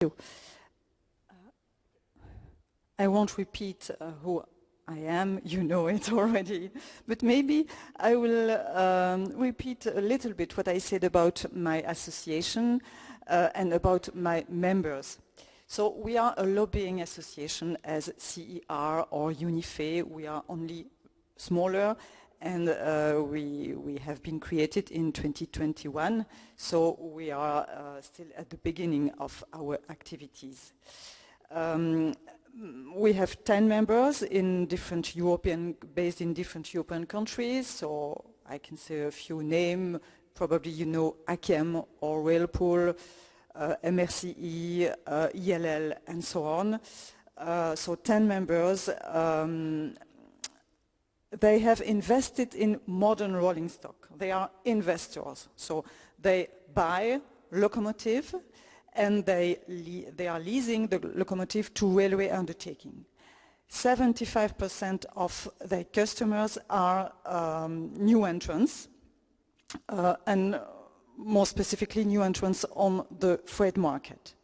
you. I won't repeat who I am, you know it already, but maybe I will repeat a little bit what I said about my association and about my members. So we are a lobbying association as CER or UNIFE. We are only smaller, and we have been created in 2021, so we are still at the beginning of our activities. We have 10 members in different based in different European countries, so I can say a few names. Probably you know ACEM or Railpool, MRCE, ELL, and so on. So 10 members. They have invested in modern rolling stock. They are investors, so they buy locomotive and they are leasing the locomotive to railway undertaking. 75% of their customers are new entrants, and more specifically new entrants on the freight market.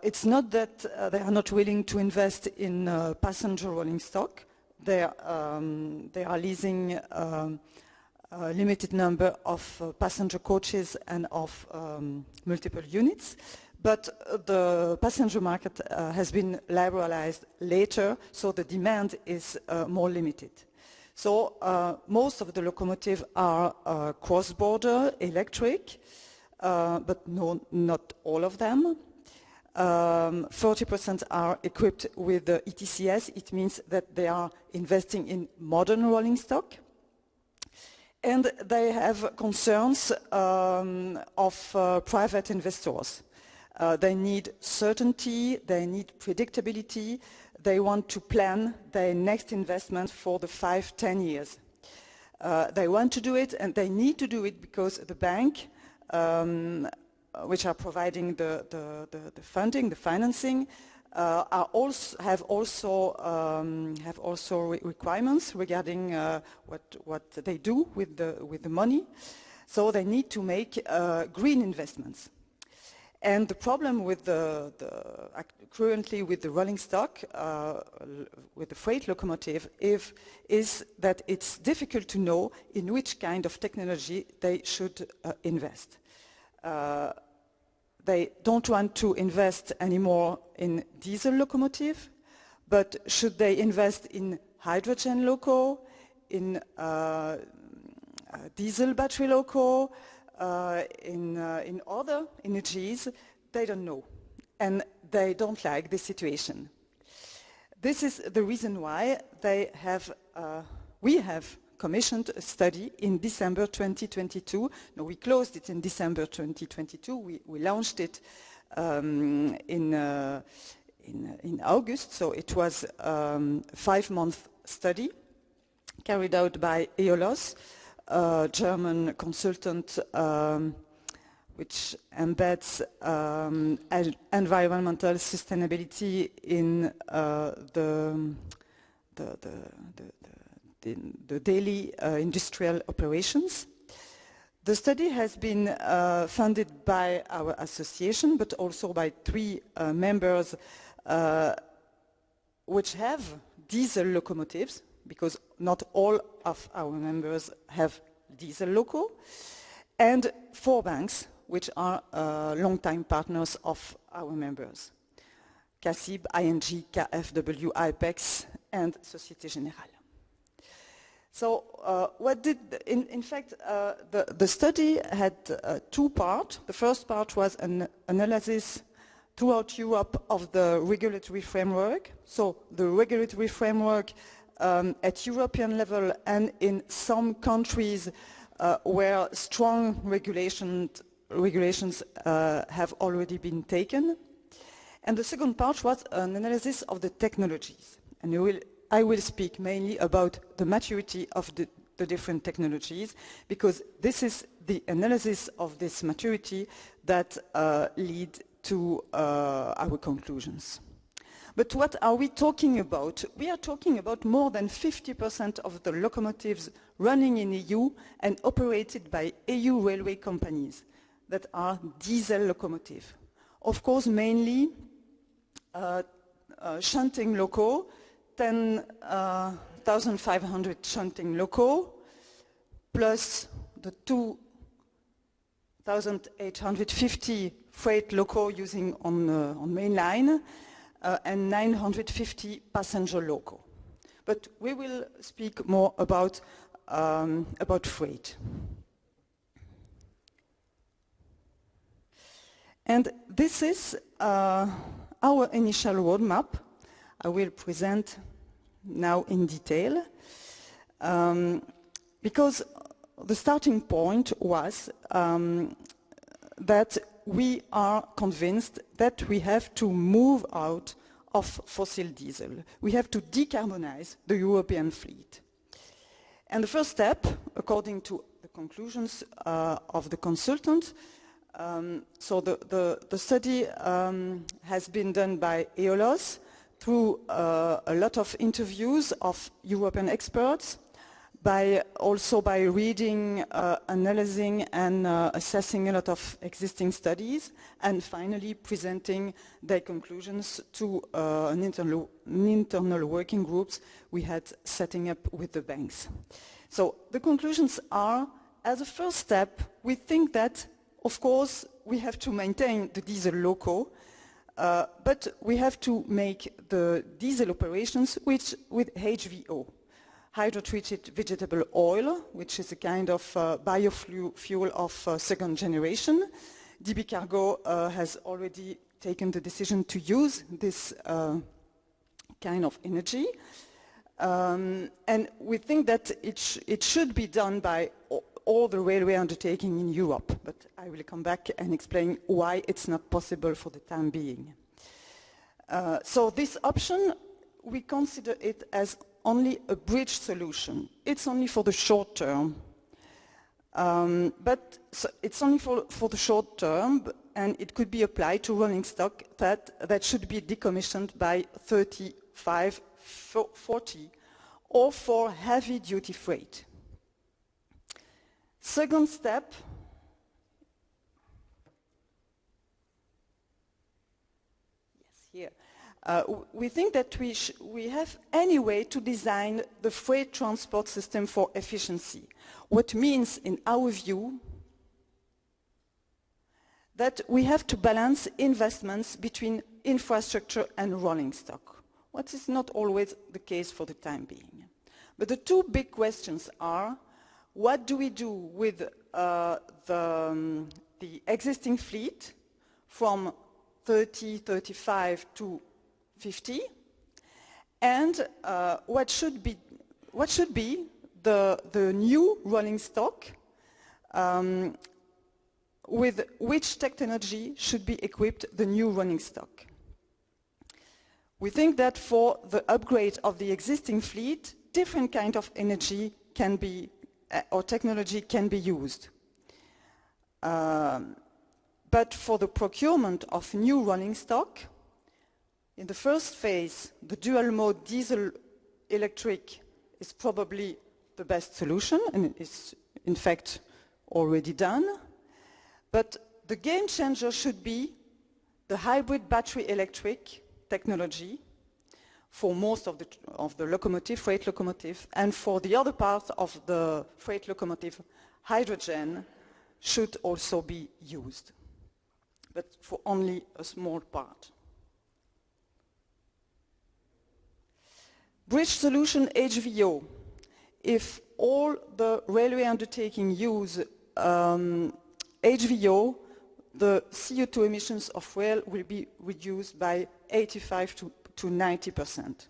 It's not that they are not willing to invest in passenger rolling stock. They are leasing a limited number of passenger coaches and of multiple units, but the passenger market has been liberalized later, so the demand is more limited. So most of the locomotives are cross-border electric, but no, not all of them. 40% are equipped with the ETCS. It means that they are investing in modern rolling stock. And they have concerns of private investors. They need certainty, they need predictability, they want to plan their next investment for the 5-10 years. They want to do it, and they need to do it because the bank, which are providing the funding, the financing, have also requirements regarding what they do with the money. So they need to make green investments. And the problem with currently with the rolling stock, with the freight locomotive, is that it's difficult to know in which kind of technology they should invest. They don't want to invest anymore in diesel locomotive, but should they invest in hydrogen loco, in diesel battery loco, in other energies? They don't know, and they don't like the situation. This is the reason why we have commissioned a study in December 2022. No, we closed it in December 2022. We launched it in August, so it was a 5-month study carried out by EOLOS, a German consultant which embeds environmental sustainability in the daily industrial operations. The study has been funded by our association, but also by 3 members which have diesel locomotives, because not all of our members have diesel loco, and 4 banks, which are long-time partners of our members: CACIB, ING, KfW, IPEX, and Société Générale. So in fact, the study had 2 parts. The first part was an analysis throughout Europe of the regulatory framework. So the regulatory framework at European level and in some countries where strong regulations have already been taken. And the second part was an analysis of the technologies. And I will speak mainly about the maturity of the different technologies, because this is the analysis of this maturity that lead to our conclusions. But what are we talking about? We are talking about more than 50% of the locomotives running in EU and operated by EU railway companies that are diesel locomotives. Of course, mainly shunting loco, 10,500 shunting loco, plus the 2,850 freight loco using on main line, and 950 passenger loco. But we will speak more about freight. And this is our initial roadmap. I will present now in detail, because the starting point was that we are convinced that we have to move out of fossil diesel. We have to decarbonize the European fleet. And the first step, according to the conclusions of the consultant, so the study has been done by EOLOS through a lot of interviews of European experts, also by reading, analyzing and assessing a lot of existing studies, and finally presenting their conclusions to an internal working groups we had setting up with the banks. So the conclusions are, as a first step, we think that, of course, we have to maintain the diesel loco, but we have to make the diesel operations with HVO. Hydrotreated vegetable oil, which is a kind of biofuel of second generation. DB Cargo has already taken the decision to use this kind of energy. And we think that it should be done by all the railway undertaking in Europe, but I will come back and explain why it's not possible for the time being. So this option, we consider it as only a bridge solution. It's only for the short term. But so it's only for the short term, and it could be applied to rolling stock that should be decommissioned by 35, 40, or for heavy duty freight. Second step, yes, here. We think that we have any way to design the freight transport system for efficiency. What means, in our view, that we have to balance investments between infrastructure and rolling stock. What is not always the case for the time being. But the two big questions are, what do we do with the existing fleet from 30, 35 to 50, and what should be the new rolling stock, with which technology should be equipped the new rolling stock. We think that for the upgrade of the existing fleet, different kind of energy can be or technology can be used. But for the procurement of new rolling stock, in the first phase, the dual mode diesel electric is probably the best solution, and is in fact already done. But the game changer should be the hybrid battery electric technology for most of the locomotive, freight locomotive, and for the other part of the freight locomotive, hydrogen should also be used, but for only a small part. Bridge solution HVO. If all the railway undertaking use HVO, the CO2 emissions of rail will be reduced by 85 to 90%.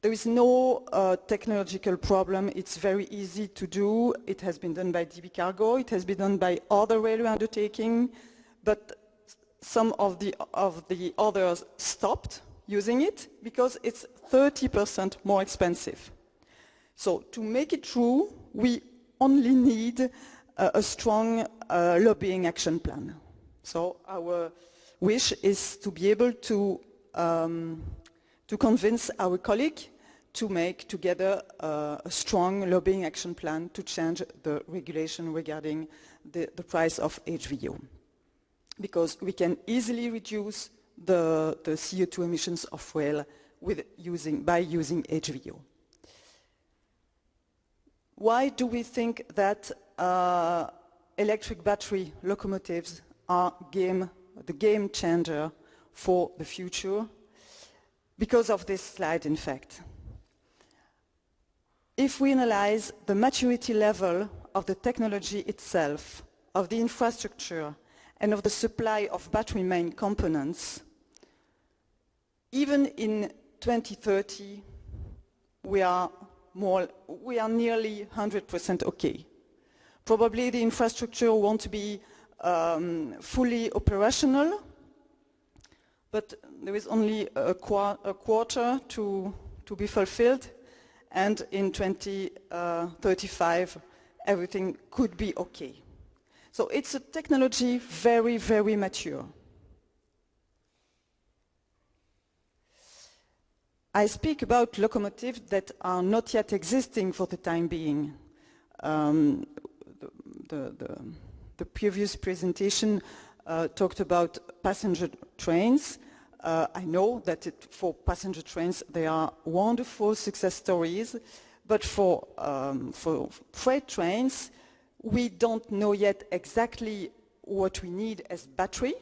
There is no technological problem. It's very easy to do. It has been done by DB Cargo. It has been done by other railway undertaking, but some of the others stopped using it because it's 30% more expensive. So to make it true, we only need a strong lobbying action plan. So our wish is to be able to convince our colleague to make together a strong lobbying action plan to change the regulation regarding the price of HVO. because we can easily reduce the CO2 emissions of rail by using HVO. Why do we think that electric battery locomotives are the game changer for the future? Because of this slide, in fact. If we analyze the maturity level of the technology itself, of the infrastructure, and of the supply of battery main components, even in 2030, we are nearly 100% okay. Probably the infrastructure won't be fully operational, but there is only a quarter to be fulfilled, and in 2035 everything could be okay. So it's a technology very, very mature. I speak about locomotives that are not yet existing for the time being. The previous presentation talked about passenger trains. I know that for passenger trains there are wonderful success stories, but for freight trains we don't know yet exactly what we need as battery.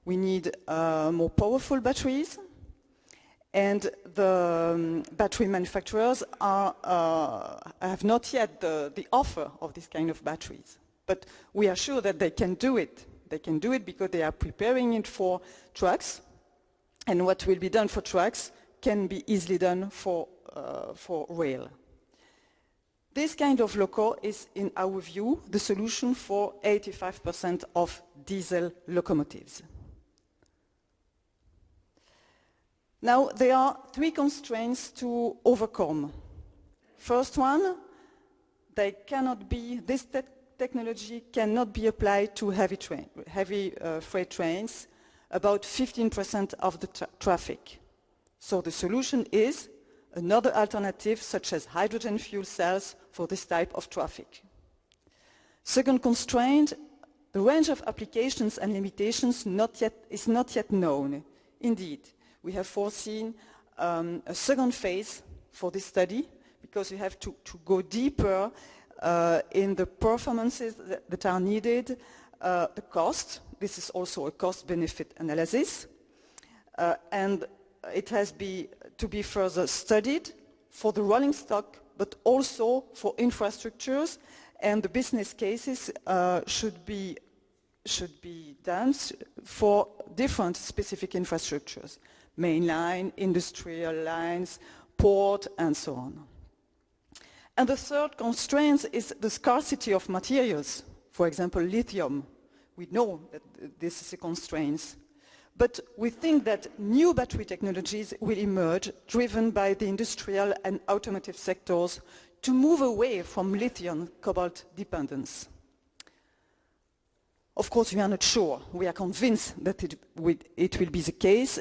We need more powerful batteries, and the battery manufacturers have not yet the offer of this kind of batteries. But we are sure that they can do it. They can do it because they are preparing it for trucks, and what will be done for trucks can be easily done for rail. This kind of loco is, in our view, the solution for 85% of diesel locomotives. Now, there are three constraints to overcome. First one, this technology cannot be applied to heavy freight trains, about 15% of the traffic. So the solution is another alternative, such as hydrogen fuel cells for this type of traffic. Second constraint, the range of applications and limitations is not yet known. Indeed, we have foreseen a second phase for this study, because we have to go deeper in the performances that are needed, the cost. This is also a cost-benefit analysis, and it has to be further studied for the rolling stock, but also for infrastructures, and the business cases should be done for different specific infrastructures: mainline, industrial lines, port, and so on. And the third constraint is the scarcity of materials. For example, lithium. We know that this is a constraint. But we think that new battery technologies will emerge, driven by the industrial and automotive sectors, to move away from lithium cobalt dependence. Of course, we are not sure. We are convinced that it will be the case,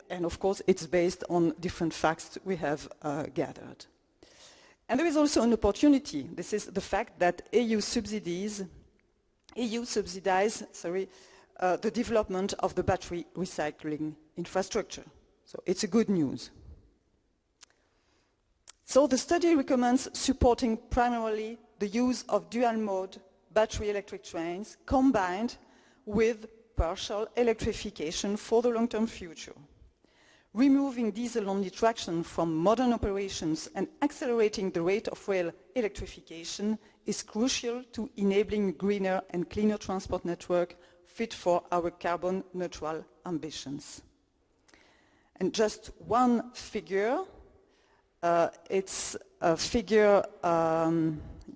and of course, it's based on different facts we have gathered. And there is also an opportunity. This is the fact that EU subsidize the development of the battery recycling infrastructure. So it's a good news. So the study recommends supporting primarily the use of dual-mode battery electric trains combined with partial electrification for the long-term future. Removing diesel-only traction from modern operations and accelerating the rate of rail electrification is crucial to enabling greener and cleaner transport network fit for our carbon neutral ambitions. And just one figure, it's a figure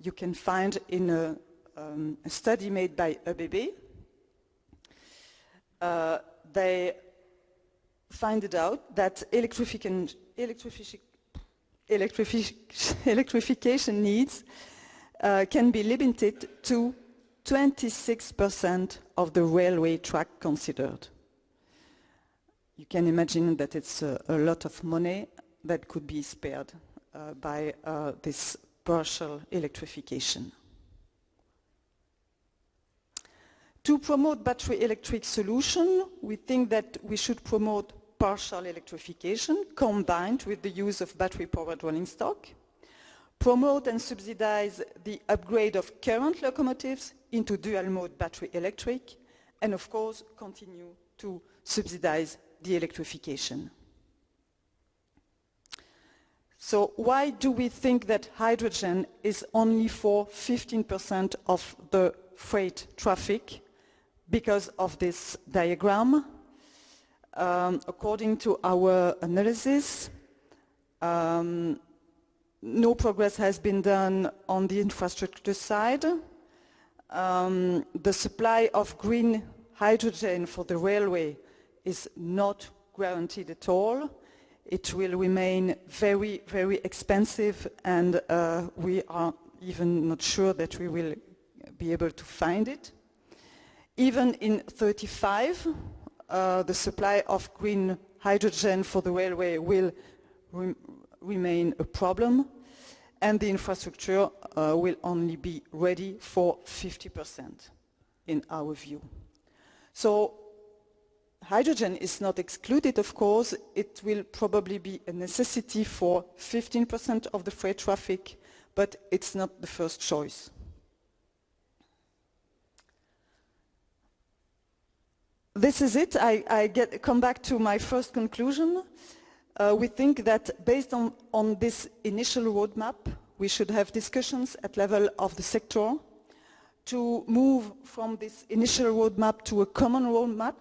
you can find in a study made by ÖBB. They find out that electrification needs can be limited to 26% of the railway track considered. You can imagine that it's a lot of money that could be spared by this partial electrification. To promote battery electric solution, we think that we should promote partial electrification combined with the use of battery-powered rolling stock. Promote and subsidize the upgrade of current locomotives into dual-mode battery electric, and of course continue to subsidize the electrification. So why do we think that hydrogen is only for 15% of the freight traffic? Because of this diagram, according to our analysis, no progress has been done on the infrastructure side. The supply of green hydrogen for the railway is not guaranteed at all. It will remain very, very expensive, and we are even not sure that we will be able to find it. Even in 35, the supply of green hydrogen for the railway will remain a problem, and the infrastructure will only be ready for 50% in our view. So hydrogen is not excluded, of course. It will probably be a necessity for 15% of the freight traffic, but it's not the first choice. This is it. I come back to my first conclusion. We think that based on this initial roadmap, we should have discussions at level of the sector to move from this initial roadmap to a common roadmap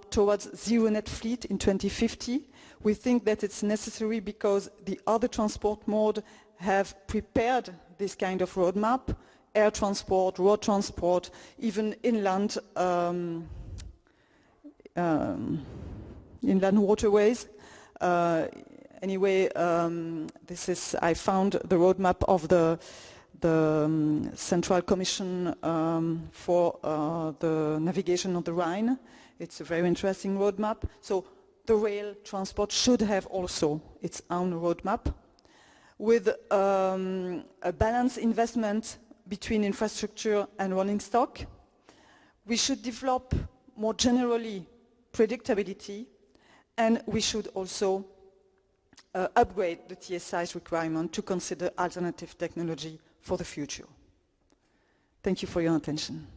towards zero net fleet in 2050. We think that it's necessary because the other transport modes have prepared this kind of roadmap: air transport, road transport, even inland waterways. Anyway, this is, I found the roadmap of the Central Commission for the Navigation of the Rhine. It's a very interesting roadmap. So the rail transport should have also its own roadmap with a balanced investment between infrastructure and rolling stock. We should develop more generally predictability, and we should also upgrade the TSI's requirement to consider alternative technology for the future. Thank you for your attention.